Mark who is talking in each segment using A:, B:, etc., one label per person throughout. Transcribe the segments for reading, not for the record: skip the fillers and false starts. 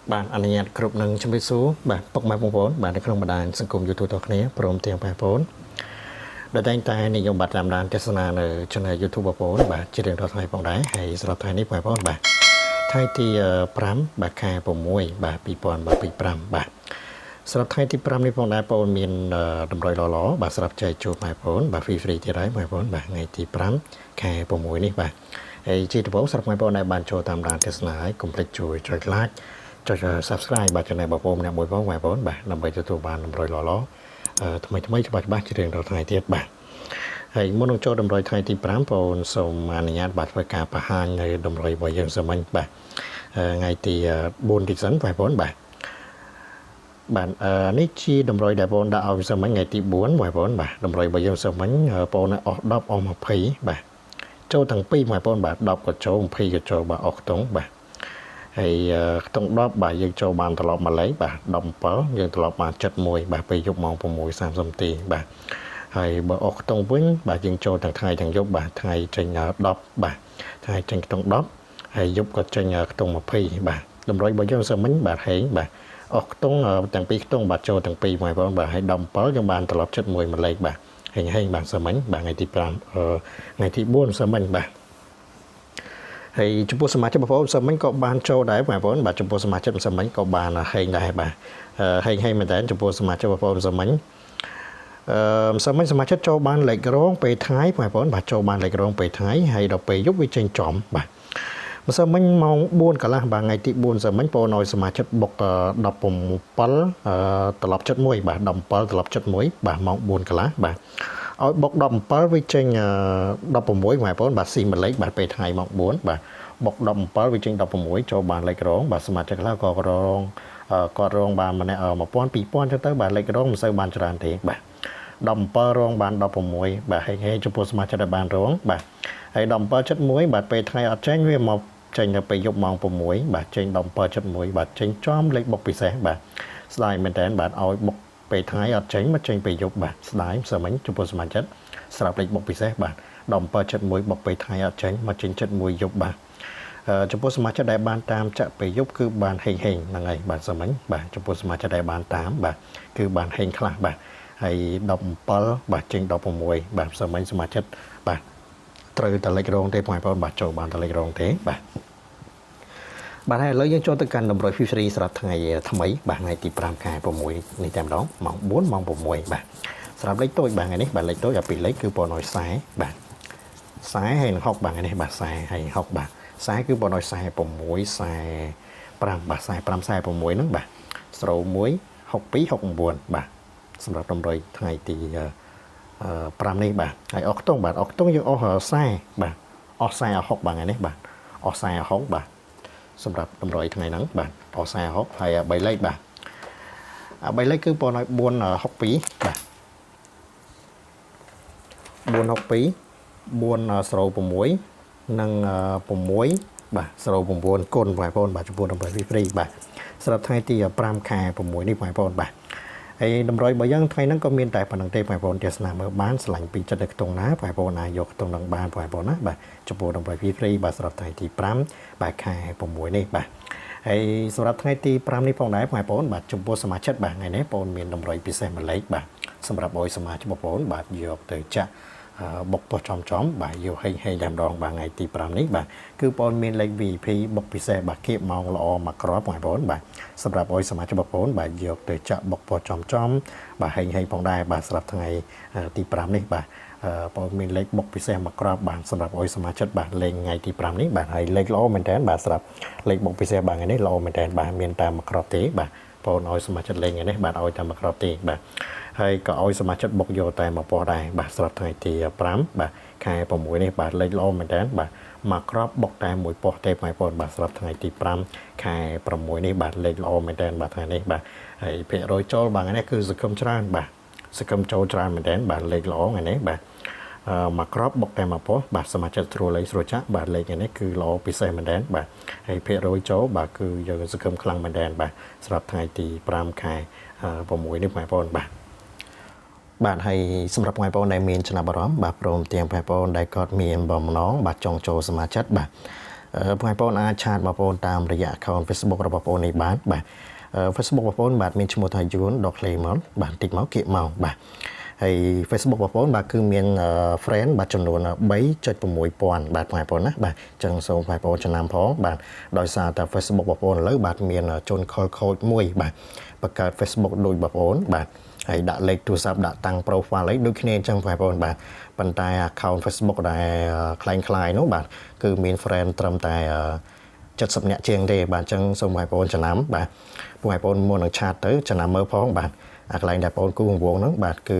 A: bạn anh nhạt group nâng trong biết số bạn bọc máy bóng vốn bạn đã không bàn đàn sân cùng YouTube tộc này prom tiền bài vốn để đánh tay này dùng bật làm đàn tesla ở trên YouTube vốn bạn chỉ đường thoại bóng đá hay sau thay nếp bài vốn bạn thay thì pram bạn khai bóng môi bạn bị bòn bạn bị pram bạn sau thay thì pram nếp bóng đá bóng miền đầm roi ló bạn sau chạy chụp bài vốn bạn free thì đấy bài vốn bạn ngày thì pram khai bóng môi này bạn hay chỉ được bóng sau bài vốn này bạn cho tạm đàn tesla ấy cùng chui chơi like cho subscribe បាទចំណែកបងប្អូនអ្នកមួយផងបងប្អូនបាទដើម្បីទទួលបានតម្រុយល្អថ្មីច្បាស់ជារៀងរាល់ថ្ងៃទៀតបាទហើយមុននឹងចូលតម្រុយថ្ងៃទី5បងប្អូនសូមអនុញ្ញាតបាទធ្វើការបង្ហាញនៅតម្រុយរបស់យើងសាមញ្ញបាទថ្ងៃទី4ទីសិនបងប្អូនបាទនេះជាតម្រុយដែលបងប្អូនដាក់ឲ្យសាមញ្ញថ្ងៃទី4បងប្អូនបាទតម្រុយរបស់យើងសាមញ្ញបងប្អូនអស់10អស់20បាទចូលទាំងពីរបងប្អូនបាទ10ក៏ចូល20ក៏ចូលបាទអស់ខ្ទង់បាទហើយខ្ទង់10បាទយើងចូលបានត្រឡប់មកលេខបាទ17យើងត្រឡប់បាន71បាទពេលយប់ម៉ោង 6:30 នាទីបាទហើយបើអស់ខ្ទង់វិញបាទយើងចូលទាំងថ្ងៃទាំងយប់បាទថ្ងៃចេញ10បាទថ្ងៃចេញខ្ទង់10ហើយយប់ក៏ចេញខ្ទង់20បាទតម្រុយរបស់យើងសាមញ្ញបាទហេងបាទអស់ខ្ទង់ទាំងពីរខ្ទង់បាទចូលទាំងពីរបងប្អូនបាទហើយ17យើងបានត្រឡប់71មកលេខបាទហេងបាទសាមញ្ញបាទថ្ងៃទី5ថ្ងៃទី4សាមញ្ញបាទហើយចំពោះសមាជិកបងប្អូនសាមញ្ញក៏បានចូលដែរបងប្អូនបាទចំពោះសមាជិកសាមញ្ញក៏បានហេងដែរបាទហេងមែនតើចំពោះសមាជិកបងប្អូនសាមញ្ញសាមញ្ញសមាជិកចូលបានលេខរងពេលថ្ងៃបងប្អូនបាទចូលបានលេខរងពេលថ្ងៃហើយដល់ពេលយប់វាចេញចំបាទម្សិលមិញម៉ោង4កន្លះបាទថ្ងៃទី4សាមញ្ញបងឲ្យសមាជិកបុក17ត្រឡប់71បាទ17ត្រឡប់71បាទម៉ោង4កន្លះបាទឲ្យបុក17វាចេញ16បងប្អូនបាទស៊ីមួយលេខបាទពេលថ្ងៃម៉ោង4បាទបុក17វាចេញ16ចូលបានលេខរងបាទសមាជិកខ្លះក៏គាត់រងបានម្នាក់1000 2000ចឹងទៅបាទលេខរងមិនសូវបានច្រើនទេបាទ17រងបាន16បាទហើយចំពោះសមាជិកដែលបានរងបាទហើយ17.1បាទពេលថ្ងៃអត់ចេញវាមកចេញទៅពេលយប់ម៉ោង6បាទចេញ17.1បាទចេញចំលេខបុកពិសេសបាទស្ដាយមែនតើបាទឲ្យបុកពេលថ្ងៃអត់ចេញមកចេញពេលយប់បាទស្ដាយសាមញ្ញចំពោះសមាជិកស្រាប់លេខបុកពិសេសបាទ17.1បុកពេលថ្ងៃអត់ចេញមកចេញ71យប់បាទចំពោះសមាជិកដែលបានតាមចាក់ពេលយប់គឺបានហេងហ្នឹងហើយបាទសាមញ្ញបាទចំពោះសមាជិកដែលបានតាមបាទគឺបានហេងខ្លះបាទហើយ17បាទចេញ16បាទសាមញ្ញសមាជិកបាទត្រូវតែលេខរងទេបងប្អូនបាទចូលបានតែលេខរងទេបាទបាទហើយឥឡូវយើងចូលទៅកាន់តម្រុយ Future សម្រាប់ថ្ងៃថ្មីបាទថ្ងៃទី5ខែ6នេះតែម្ដងម៉ោង4ម៉ោង6បាទសម្រាប់លេខតូចបាទថ្ងៃនេះបាទលេខតូចអាពីរលេខគឺបងឲ្យ40បាទ40ហើយនឹង60បាទថ្ងៃនេះបាទ40ហើយ60បាទ40គឺបងឲ្យ46 45បាទ45 46ហ្នឹងបាទស្រូវ1 62 69បាទសម្រាប់តម្រុយថ្ងៃទី5នេះបាទហើយអស់ខ្ទង់បាទអស់ខ្ទង់យើងអស់40បាទអស់40អស់60បាទថ្ងៃនេះបាទអស់40អស់60បាទសម្រាប់តម្រុយថ្ងៃហ្នឹងបាទអស់40 60ហើយ3លេខបាទ3លេខគឺបងឲ្យ462បាទ462 4ស្រូវ6និង6បាទស្រូវ9គុណបងប្អូនបាទចំពោះតម្រុយ free បាទសម្រាប់ថ្ងៃទី5ខែ6នេះបងប្អូនបាទហើយតម្រុយរបស់យើងថ្ងៃហ្នឹងក៏មានតែប៉ុណ្្នឹងទេបងប្អូនទេសនាមើលបានឆ្លាញ់ពីចិត្តនៅខ្ទង់ណាបងប្អូនអាចយកខ្ទង់នឹងបានបងប្អូនណាបាទចំពោះតម្រុយ free បាទសម្រាប់ថ្ងៃទី5បាទខែ6នេះបាទហើយសម្រាប់ថ្ងៃទី5នេះផងដែរបងប្អូនបាទចំពោះសមាជិកបាទថ្ងៃនេះបងប្អូនមានតម្រុយពិសេសមួយលេខបាទសម្រាប់ឲ្យសមាជិកបងប្អូនបាទយកទៅចាក់បុកបោះចំបាទយកហេងតែម្ដងបាទថ្ងៃទី5នេះបាទគឺបងមានលេខ VIP បុកពិសេសបាទគៀបម៉ោងល្អមកក្របបងប្អូនបាទសម្រាប់ឲ្យសមាជិកបងប្អូនបាទយកទៅចាក់បុកបោះចំបាទហេងផងដែរបាទសម្រាប់ថ្ងៃទី5នេះបាទបងមានលេខបុកពិសេសមកក្របបាទសម្រាប់ឲ្យសមាជិកបាទលេងថ្ងៃទី5នេះបាទហើយលេខល្អមែនតើបាទសម្រាប់លេខបុកពិសេសបាទថ្ងៃនេះល្អមែនតើបាទមានតែមកក្របទេបាទបងឲ្យសមាជិកលេងថ្ងៃនេះបាទឲ្យតែមកក្របទេបាទហើយក៏ឲ្យសមាជិកបុកយកតែមកពោះដែរបាទសម្រាប់ថ្ងៃទី5បាទខែ6នេះបាទលេខល្អមែនតើបាទមកក្របបុកតែមួយពោះទេបងប្អូនបាទសម្រាប់ថ្ងៃទី5ខែ6នេះបាទលេខល្អមែនតើបាទថ្ងៃនេះបាទហើយភាគរយចូលបាទថ្ងៃនេះគឺសង្គមច្រើនបាទសង្គមចូលច្រើនមែនតើបាទលេខល្អថ្ងៃនេះបាទមកក្របបុកតែមកពោះបាទសមាជិកស្រួលលេខស្រួលចាក់បាទលេខថ្ងៃនេះគឺល្អពិសេសមែនតើបាទហើយភាគរយចូលបាទគឺយើងសង្គមខ្លាំងមែនតើបាទសម្រាប់ថ្ងៃទី5ខែ6នេះបងប្អូនបាទហើយសម្រាប់បងប្អូនដែលមានចំណាប់អារម្មណ៍បាទព្រមទាំងបងប្អូនដែលគាត់មានបំណងបាទចង់ចូលសមាជិកបាទ បងប្អូនអាចឆាតបងប្អូនតាមរយៈ account Facebook របស់បងប្អូននេះបានបាទ Facebook បងប្អូនបាទមានឈ្មោះថា Yun Doclemon បាទតិចមកគៀកមកបាទហើយ Facebook បងប្អូនបាទគឺមាន friend បាទចំនួន 3.6000 បាទបងប្អូនណាបាទអញ្ចឹងសូមបងប្អូនចំណាំផងបាទដោយសារតែ Facebook បងប្អូនឥឡូវបាទមានជនខលខូចមួយបាទបង្កើត Facebook ដូចបងប្អូនបាទហើយដាក់លេខទូរស័ព្ទដាក់តាំង profile អីដូចគ្នាអញ្ចឹងបងប្អូនបាទប៉ុន្តែ account Facebook ដែលคล้ายៗនោះបាទគឺមាន friend ត្រឹមតែ70នាក់ជាងទេបាទអញ្ចឹងសូមបងប្អូនចំណាំបាទបងប្អូនមុននឹងឆាតទៅចំណាំមើលផងបាទអាកន្លែងដែលបងប្អូនគូរង្វងហ្នឹងបាទគឺ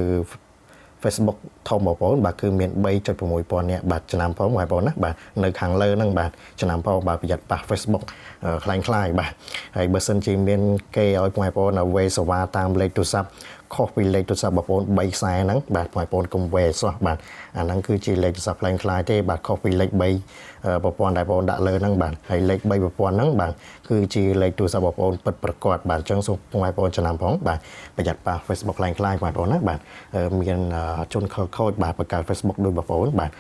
A: Facebook ធំបងប្អូនបាទគឺមាន 3.6000 នាក់បាទចំណាំផងបងប្អូនណាបាទនៅខាងលើហ្នឹងបាទចំណាំផងបាទប្រយ័ត្នប៉ះ Facebook คล้ายៗបាទហើយបើសិនជាមានគេឲ្យបងប្អូនវេសេវាតាមលេខទូរស័ព្ទខុសពីលេខទូរស័ព្ទបងប្អូន3ខ្សែហ្នឹងបាទបងប្អូនកុំវេសោះបាទអាហ្នឹងគឺជាលេខទូរស័ព្ទคล้ายៗទេបាទខុសពីលេខ3ប្រព័ន្ធដែលបងប្អូនដាក់លើហ្នឹងបាទហើយលេខ3ប្រព័ន្ធហ្នឹងបាទគឺជាលេខទូរស័ព្ទបងប្អូនពិតប្រាកដបាទអញ្ចឹងសូមបងប្អូនចំណាំផងបាទប្រយ័ត្នប៉ះ Facebook คล้ายៗបងប្អូនណាបាទមានជនខលខូចបាទបង្កើត Facebook ដូចបងប្អូនបាទ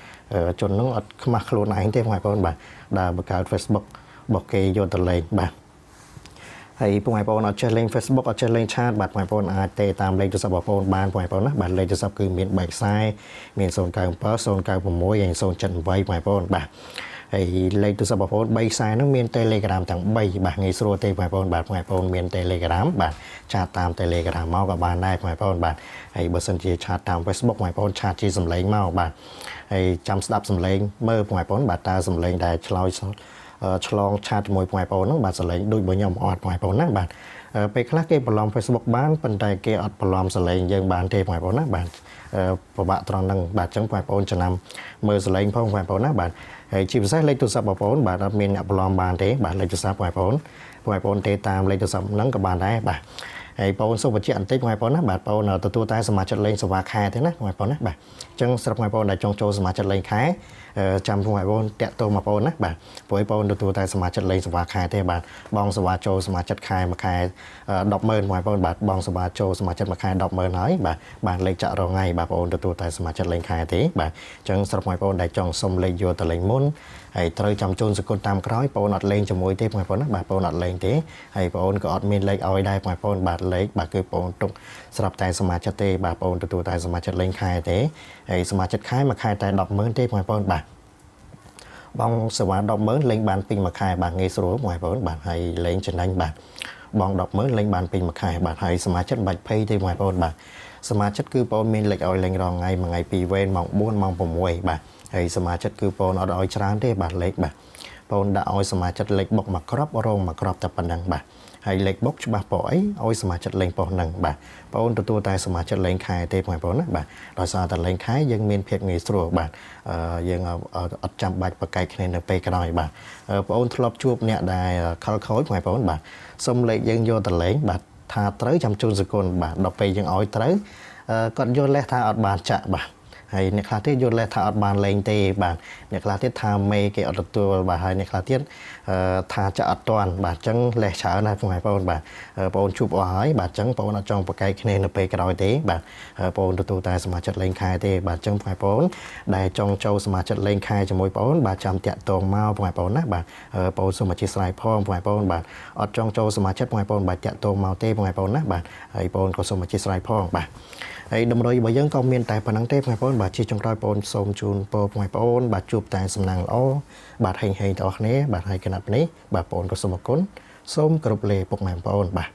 A: ជនហ្នឹងអត់ខ្មាស់ខ្លួនឯងទេបងប្អូនបាទដែលបង្កើត Facebook របស់គេយកទៅលេងបាទហើយបងប្អូនអត់ចេះលេង Facebook អត់ចេះលេងឆាតបាទបងប្អូនអាចទេតាមលេខទូរស័ព្ទបងប្អូនបានបងប្អូនណាបាទលេខទូរស័ព្ទគឺមាន3ខ្សែមាន097 096 ហើយ078បងប្អូនបាទហើយលេខទូរស័ព្ទបងប្អូន3ខ្សែហ្នឹងមាន Telegram ទាំង3បាទងាយស្រួលទេបងប្អូនបាទបងប្អូនមាន Telegram បាទឆាតតាម Telegram មកក៏បានដែរបងប្អូនបាទហើយបើសិនជាឆាតតាម Facebook បងប្អូនឆាតជាសំឡេងមកបាទហើយចាំស្ដាប់សំឡេងមើលបងប្អូនបាទតើសំឡេងដែលឆ្លងឆាតជាមួយបងប្អូនហ្នឹងបាទសលេងដូចរបស់ខ្ញុំអត់បងប្អូនណាបាទពេលខ្លះគេបន្លំ Facebook បានប៉ុន្តែគេអត់បន្លំសលេងយើងបានទេបងប្អូនណាបាទពិបាកត្រង់ហ្នឹងបាទអញ្ចឹងបងប្អូនចំណាំមើលសលេងផងបងប្អូនណាបាទហើយជាពិសេសលេខទូរស័ព្ទបងប្អូនបាទអត់មានអ្នកបន្លំបានទេបាទលេខទូរស័ព្ទបងប្អូនទេតាមលេខទូរស័ព្ទហ្នឹងក៏បានដែរបាទហើយបងប្អូនសូមបញ្ជាក់បន្តិចបងប្អូនណាបាទបងប្អូនទទួលតែសមាជិកលេងសេវាខែទេណាបងប្អូនណាបាទអញ្ចឹងសម្រាប់បងប្អូនដែលចង់ចូលសមាជិកលេងខែចាំបងប្អូនតាក់ទងបងប្អូនណាបាទព្រោះបងប្អូនទទួលតែសមាជិកលេងសេវាខែទេបាទបងសេវាចូលសមាជិកខែមួយខែ 100000 បងប្អូនបាទបងសេវាចូលសមាជិកមួយខែ 100000 ហើយបាទលេខចាក់រងថ្ងៃបាទបងប្អូនទទួលតែសមាជិកលេងខែទេបាទអញ្ចឹងសម្រាប់បងប្អូនដែលចង់សុំលេខយកទៅលេងមុនហើយត្រូវចាំជូនសកុនតាមក្រោយបងប្អូនអត់លេងជាមួយទេបងប្អូនណាបាទបងប្អូនអត់លេងទេហើយបងប្អូនក៏អត់មានលេខឲ្យដែរបងប្អូនបាទលេខបាទគឺបងប្អូនទុកស្រាប់តែសមាជិកទេបាទបងប្អូនទទួលតែសមាជិកលេងខែទេហើយសមាជិកខែមួយខែតែ 100000 ទេបងប្អូនបាទបងសេវា 100000 លេងបានពេញមួយខែបាទងាយស្រួលបងប្អូនបាទហើយលេងចំណេញបាទបង 100000 លេងបានពេញមួយខែបាទហើយសមាជិកមិនបាច់ភ័យទេបងប្អូនបាទសមាជិកគឺបងមានលេខឲ្យលេងរងថ្ងៃមួយថ្ងៃ2វេនម៉ោង4ម៉ោង6បាទហើយសមាជិកគឺបងអត់ឲ្យច្រើនទេបាទលេខបាទបងដាក់ឲ្យសមាជិកលេខបុកមួយគ្រាប់រងមួយគ្រាប់តែប៉ុណ្ណឹងបាទហើយលេខបុកច្បាស់ប៉ុអីឲ្យសមាជិកលេងប៉ុហ្នឹងបាទបងទទួលតែសមាជិកលេងខែទេបងប្អូនណាបាទដោយសារតែលេងខែយើងមានភាពងាយស្រួលបាទយើងអត់ចាំបាច់ប្រកែកគ្នានៅពេលក្រោយបាទបងប្អូនធ្លាប់ជួបអ្នកដែលខលខូចបងប្អូនបាទសុំលេខយើងយកទៅលេងបាទថាត្រូវចាំជូនសកុនបាទដល់ពេលយើងឲ្យត្រូវគាត់យកលេសថាអត់បានចាក់បាទហើយអ្នកខ្លះទៀតយល់លេសថាអត់បានលេងទេបាទអ្នកខ្លះទៀតថាមេគេអត់ទទួលបាទហើយអ្នកខ្លះទៀតថាចាក់អត់ទាន់បាទអញ្ចឹងលេសច្រើនណាស់បងប្អូនបាទបងប្អូនជួបអស់ហើយបាទអញ្ចឹងបងប្អូនអត់ចង់ប្រកែកគ្នានៅពេលក្រោយទេបាទបងប្អូនទទួលតែសមាជិកលេងខែទេបាទអញ្ចឹងបងប្អូនដែលចង់ចូលសមាជិកលេងខែជាមួយបងប្អូនបាទចាំតាក់ទងមកបងប្អូនណាបាទបងប្អូនសូមអធិស្ឋានផងបងប្អូនបាទអត់ចង់ចូលសមាជិកបងប្អូនបាទតាក់ទងមកទេបងប្អូនណាបាទហើយបងប្អូនក៏សូមអធិស្ឋានផងបាទហើយតម្រុយរបស់យើងក៏មានតែប៉ុណ្្នឹងទេបងប្អូនបាទជាចុងក្រោយបងប្អូនសូមជូនពរបងប្អូនបាទជួបតែសំណាងល្អបាទហេងៗទាំងអស់គ្នាបាទហើយគណៈនេះបាទបងប្អូនក៏សូមអរគុណសូមគោរពលាពុកម៉ែបងប្អូនបាទ